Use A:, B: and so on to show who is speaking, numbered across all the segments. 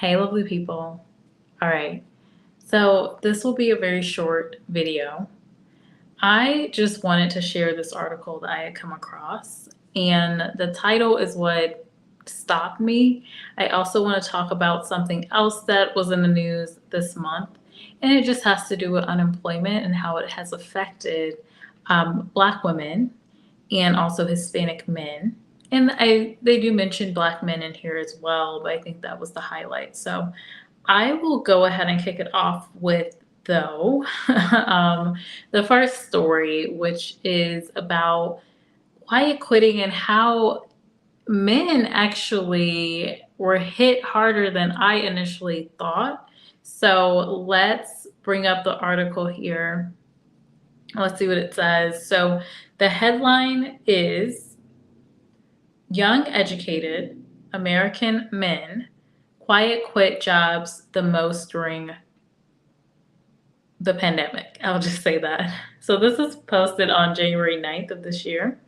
A: Hey, lovely people. All right. So, this will be a very short video. I just wanted to share this article that I had come across, and the title is what stopped me. I also want to talk about something else that was in the news this month, and it just has to do with unemployment and how it has affected Black women and also Hispanic men. And they do mention Black men in here as well, but I think that was the highlight. So I will go ahead and kick it off with, though, the first story, which is about quiet quitting and how men actually were hit harder than I initially thought. So let's bring up the article here. Let's see what it says. So the headline is Young Educated American Men Quiet Quit Jobs the Most During the Pandemic. I'll just say that. So this is posted on January 9th of this year.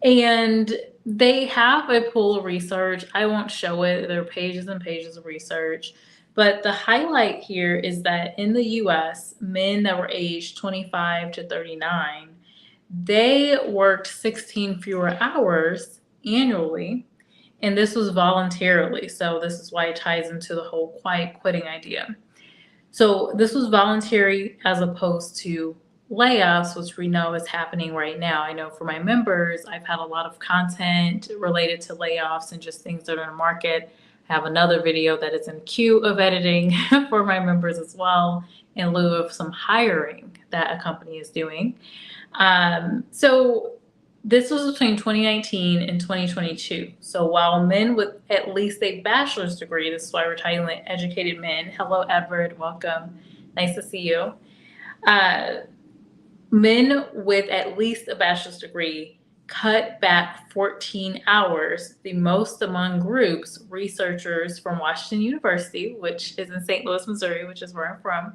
A: And they have a pool of research. I won't show it. There are pages and pages of research. But the highlight here is that in the US, men that were aged 25 to 39, they worked 16 fewer hours annually, and this was voluntarily. So this is why it ties into the whole quiet quitting idea. So this was voluntary as opposed to layoffs, which we know is happening right now. I know for my members, I've had a lot of content related to layoffs and just things that are in the market. I have another video that is in queue of editing for my members as well, in lieu of some hiring that a company is doing. So this was between 2019 and 2022. So while men with at least a bachelor's degree, this is why we're titling it Educated Men. Hello, Edward. Welcome. Nice to see you. Men with at least a bachelor's degree cut back 14 hours, the most among groups. Researchers from Washington University, which is in St. Louis, Missouri, which is where I'm from,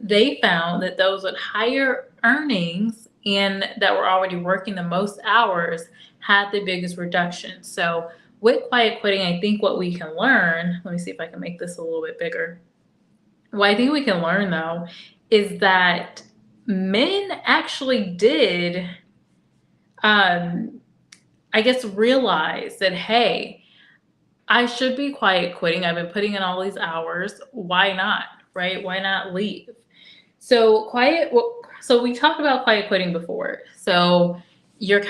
A: they found that those with higher earnings and that were already working the most hours had the biggest reduction. So with quiet quitting, I think what we can learn, let me see if I can make this a little bit bigger. What I think we can learn, though, is that men actually did, realize that, hey, I should be quiet quitting. I've been putting in all these hours. Why not, right? Why not leave? So we talked about quiet quitting before. So you're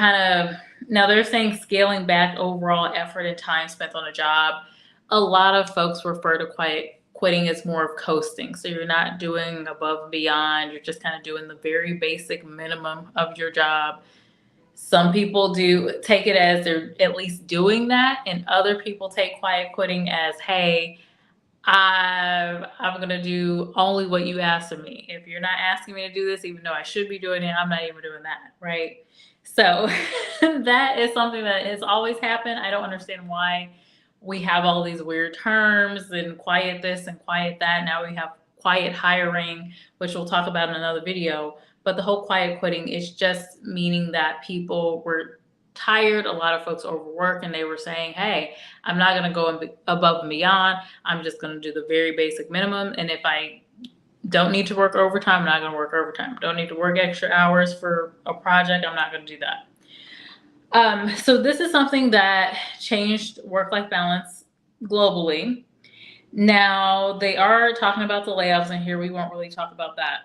A: now they're saying scaling back overall effort and time spent on a job. A lot of folks refer to quiet quitting as more of coasting. So you're not doing above and beyond. You're just kind of doing the very basic minimum of your job. Some people do take it as they're at least doing that, and other people take quiet quitting as, hey, I'm going to do only what you asked of me. If you're not asking me to do this, even though I should be doing it, I'm not even doing that, right? So that is something that has always happened. I don't understand why we have all these weird terms and quiet this and quiet that. Now we have quiet hiring, which we'll talk about in another video. But the whole quiet quitting is just meaning that people were tired. A lot of folks overwork, and they were saying, hey, I'm not going to go above and beyond. I'm just going to do the very basic minimum. And if I don't need to work overtime, I'm not going to work overtime. Don't need to work extra hours for a project, I'm not going to do that. So this is something that changed work-life balance globally. Now, they are talking about the layoffs in here. We won't really talk about that.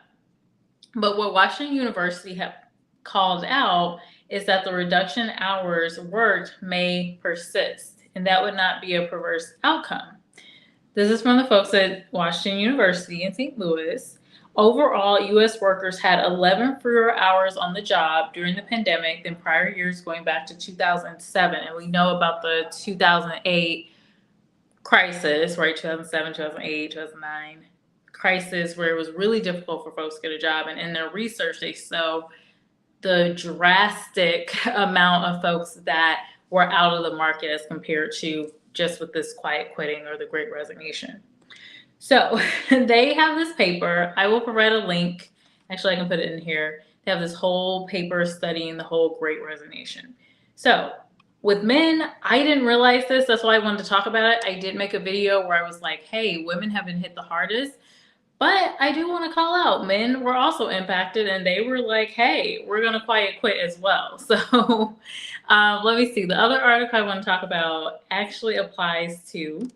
A: But what Washington University have called out is that the reduction in hours worked may persist, and that would not be a perverse outcome. This is from the folks at Washington University in St. Louis. Overall, U.S. workers had 11 fewer hours on the job during the pandemic than prior years going back to 2007. And we know about the 2008 crisis, right? 2007, 2008, 2009 crisis, where it was really difficult for folks to get a job. And in their research, they saw the drastic amount of folks that were out of the market as compared to just with this quiet quitting or the Great Resignation. So they have this paper. I will provide a link. Actually, I can put it in here. They have this whole paper studying the whole Great Resignation. So with men, I didn't realize this. That's why I wanted to talk about it. I did make a video where I was like, hey, women have been hit the hardest. But I do want to call out men were also impacted, and they were like, hey, we're going to quiet quit as well. So let me see. The other article I want to talk about actually applies to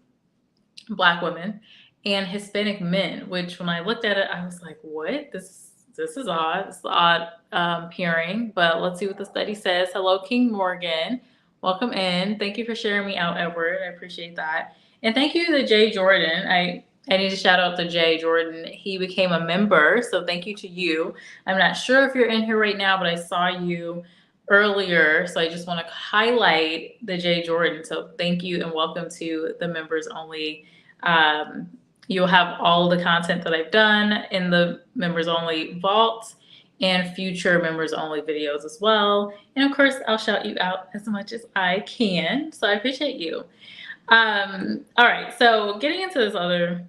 A: Black women and Hispanic men, which when I looked at it, I was like, what? This is odd. It's odd hearing, but let's see what the study says. Hello, King Morgan. Welcome in. Thank you for sharing me out, Edward. I appreciate that. And thank you to Jay Jordan. I need to shout out to Jay Jordan. He became a member, so thank you to you. I'm not sure if you're in here right now, but I saw you earlier, so I just want to highlight the Jay Jordan. So thank you and welcome to the members only. You'll have all the content that I've done in the members only vault and future members only videos as well. And of course, I'll shout you out as much as I can. So I appreciate you. All right, so getting into this other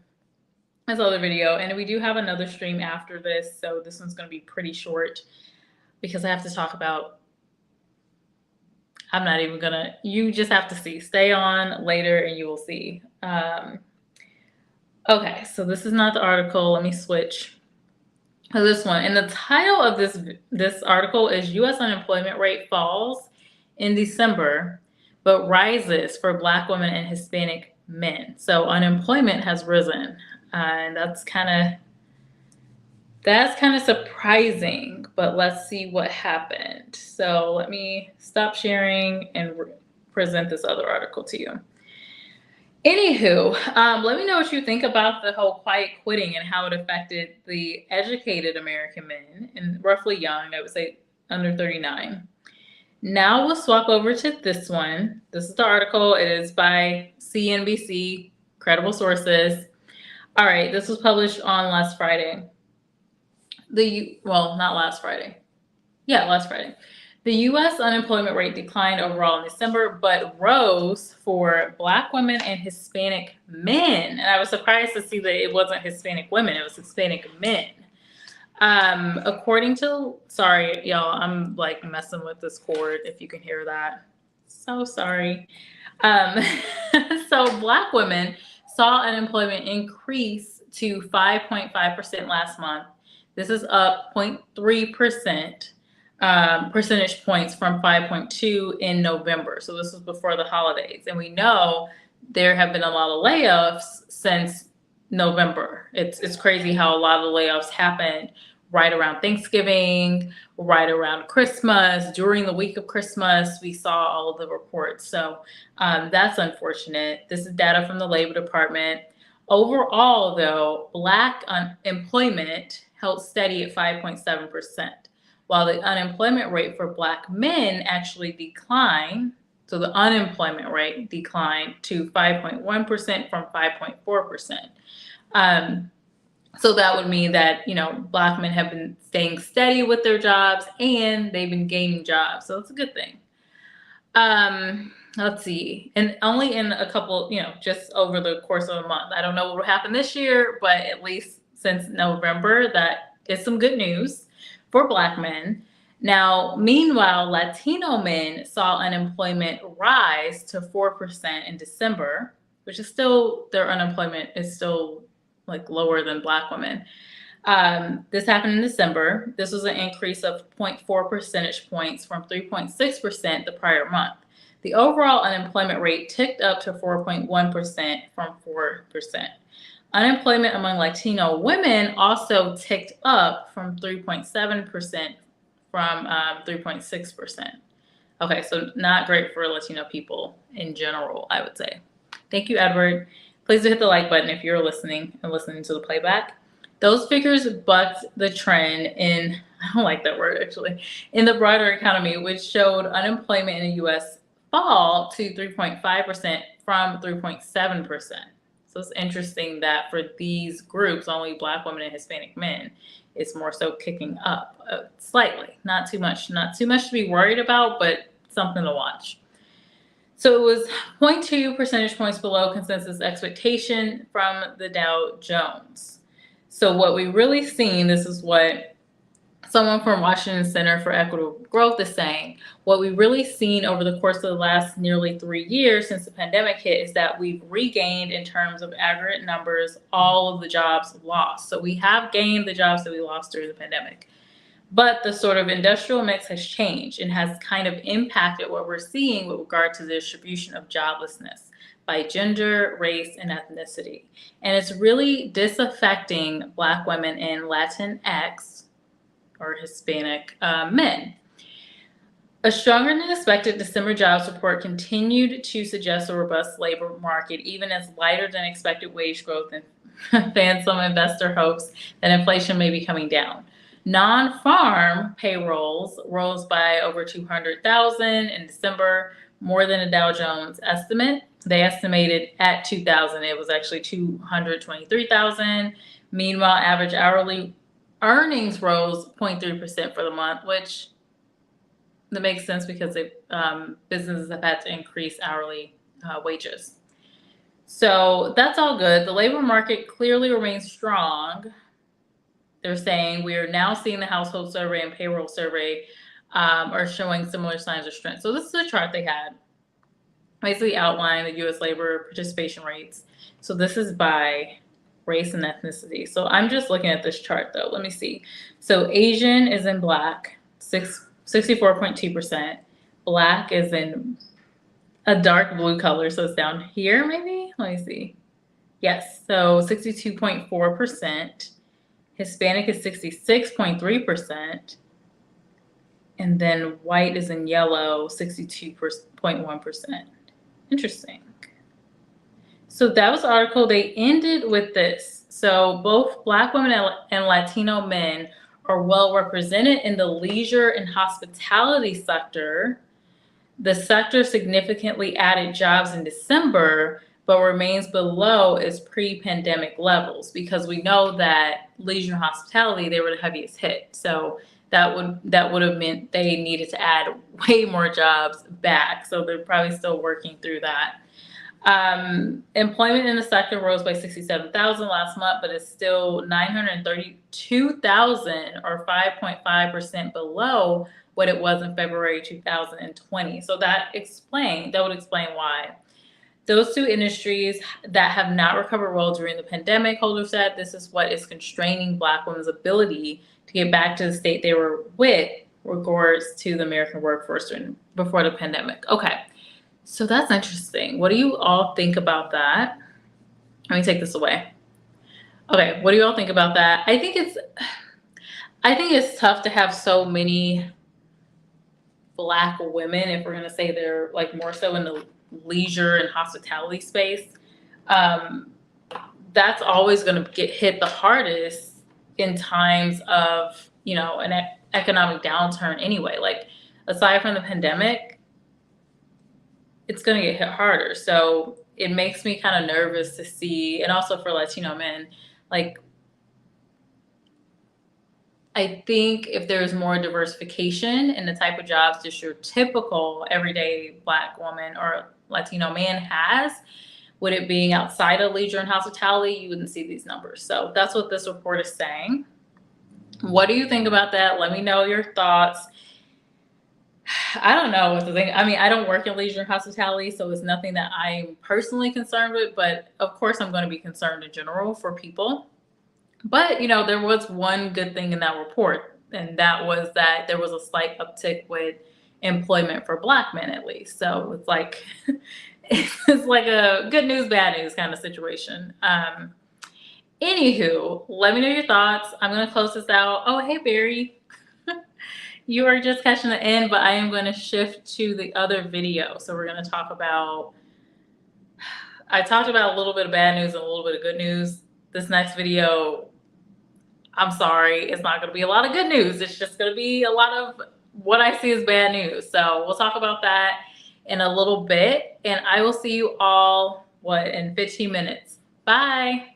A: video, and we do have another stream after this, so this one's going to be pretty short because I have to talk about, I'm not even gonna, you just have to see. Stay on later and you will see. Okay, so this is not the article. Let me switch to this one. And the title of this article is U.S. unemployment rate falls in December, but rises for Black women and Hispanic men. So unemployment has risen, and that's kind of surprising. But let's see what happened. So let me stop sharing and present this other article to you. Anywho, let me know what you think about the whole quiet quitting and how it affected the educated American men and roughly young, I would say under 39. Now we'll swap over to this one. This is the article. It is by CNBC, credible sources. All right, this was published on last Friday. Not last Friday. Yeah, last Friday. The U.S. unemployment rate declined overall in December, but rose for Black women and Hispanic men. And I was surprised to see that it wasn't Hispanic women, it was Hispanic men. According to, sorry, y'all, I'm like messing with this cord if you can hear that. So sorry. So Black women saw unemployment increase to 5.5% last month. This is up 0.3%. Percentage points from 5.2 in November. So this was before the holidays. And we know there have been a lot of layoffs since November. It's crazy how a lot of the layoffs happened right around Thanksgiving, right around Christmas, during the week of Christmas. We saw all of the reports. So that's unfortunate. This is data from the Labor Department. Overall, though, Black unemployment held steady at 5.7%. While the unemployment rate for Black men actually declined. So the unemployment rate declined to 5.1% from 5.4%. So that would mean that, Black men have been staying steady with their jobs and they've been gaining jobs. So it's a good thing. Let's see. And only in a couple, just over the course of a month. I don't know what will happen this year, but at least since November, that is some good news for Black men. Now, meanwhile, Latino men saw unemployment rise to 4% in December, which is still, their unemployment is still like lower than Black women. This happened in December. This was an increase of 0.4 percentage points from 3.6% the prior month. The overall unemployment rate ticked up to 4.1% from 4%. Unemployment among Latino women also ticked up from 3.7% from 3.6%. Okay, so not great for Latino people in general, I would say. Thank you, Edward. Please do hit the like button if you're listening to the playback. Those figures bucked the trend in, I don't like that word actually, in the broader economy, which showed unemployment in the U.S. fall to 3.5% from 3.7%. So it's interesting that for these groups, only Black women and Hispanic men, it's more so kicking up slightly. Not too much to be worried about, but something to watch. So it was 0.2 percentage points below consensus expectation from the Dow Jones. So what we really seen, this is what Someone from Washington Center for Equitable Growth is saying, what we've really seen over the course of the last nearly 3 years since the pandemic hit is that we've regained, in terms of aggregate numbers, all of the jobs lost. So we have gained the jobs that we lost during the pandemic. But the sort of industrial mix has changed and has kind of impacted what we're seeing with regard to the distribution of joblessness by gender, race, and ethnicity. And it's really disaffecting Black women and Latinx or Hispanic men. A stronger than expected December jobs report continued to suggest a robust labor market, even as lighter than expected wage growth and fans some investor hopes that inflation may be coming down. Non-farm payrolls rose by over 200,000 in December, more than a Dow Jones estimate. They estimated at 2,000. It was actually 223,000. Meanwhile, average hourly earnings rose 0.3% for the month, which that makes sense because businesses have had to increase hourly wages. So that's all good. The labor market clearly remains strong. They're saying we are now seeing the household survey and payroll survey are showing similar signs of strength. So this is a chart they had, basically outlining the U.S. labor participation rates. So this is by race and ethnicity. So I'm just looking at this chart though. Let me see. So Asian is in black, 64.2%. Black is in a dark blue color, so it's down here maybe. Let me see. Yes, so 62.4%. Hispanic is 66.3%. And then white is in yellow, 62.1%. Interesting. So that was the article. They ended with this. So both Black women and Latino men are well represented in the leisure and hospitality sector. The sector significantly added jobs in December, but remains below its pre-pandemic levels, because we know that leisure and hospitality, they were the heaviest hit. So that would have meant they needed to add way more jobs back. So they're probably still working through that. Employment in the sector rose by 67,000 last month, but is still 932,000 or 5.5% below what it was in February 2020. So that would explain why. Those two industries that have not recovered well during the pandemic, Holder said, this is what is constraining Black women's ability to get back to the state they were with regards to the American workforce before the pandemic. Okay, so that's interesting. What do you all think about that? Let me take this away. Okay, what do you all think about that? I think it's tough to have so many Black women, if we're going to say they're like more so in the leisure and hospitality space. That's always going to get hit the hardest in times of, an economic downturn anyway. Like, aside from the pandemic, it's going to get hit harder. So it makes me kind of nervous to see, and also for Latino men, like, I think if there's more diversification in the type of jobs just your typical everyday Black woman or Latino man has, with it being outside of leisure and hospitality, you wouldn't see these numbers. So that's what this report is saying. What do you think about that? Let me know your thoughts. I don't know what to think. I mean, I don't work in leisure and hospitality, so it's nothing that I'm personally concerned with, but of course I'm going to be concerned in general for people. But, there was one good thing in that report, and that was that there was a slight uptick with employment for Black men, at least. So it's like, it's like a good news, bad news kind of situation. Anywho, let me know your thoughts. I'm going to close this out. Oh, hey, Barry. You are just catching the end, but I am going to shift to the other video. So we're going to talk about, I talked about a little bit of bad news and a little bit of good news. This next video, I'm sorry, it's not going to be a lot of good news. It's just going to be a lot of what I see as bad news. So we'll talk about that in a little bit, and I will see you all, in 15 minutes. Bye.